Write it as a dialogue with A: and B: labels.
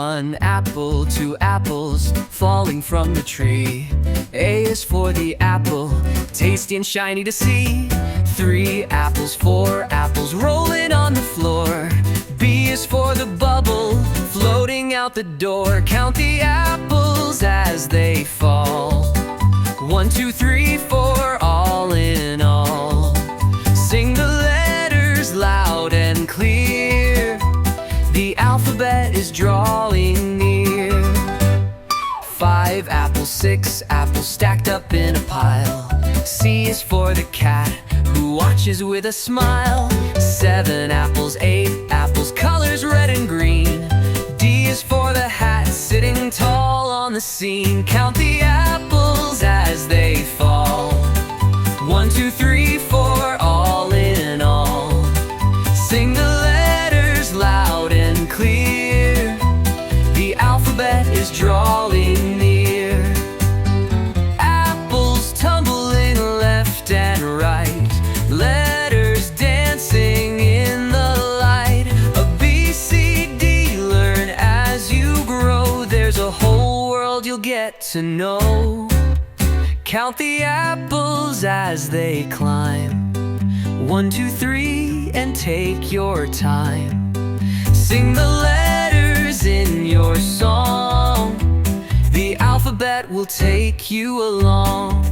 A: 1 apple, 2 apples falling from the tree. A is for the apple, tasty and shiny to see. 3 apples, 4 apples rolling on the floor. B is for the bubble, floating out the door. Count the apples as they fall. 1, 2, 3, 4, all in all. Sing the letters loud and clear. The alphabet is drawing near. 5 apples, 6 apples stacked up in a pile. C is for the cat who watches with a smile. 7 apples, 8 apples, colors red and green. D is for the hat sitting tall on the scene. Count the apples as they fall. 1, 2, 3, 4, all in all. Sing the letters loud and clear. The alphabet is drawing near. Apples tumbling left and right, letters dancing in the light. A B, C, D, learn as you grow. There's a whole world you'll get to know. Count the apples as they climb. 1, 2, 3, and take your time. Sing the letters in your song. The alphabet will take you along.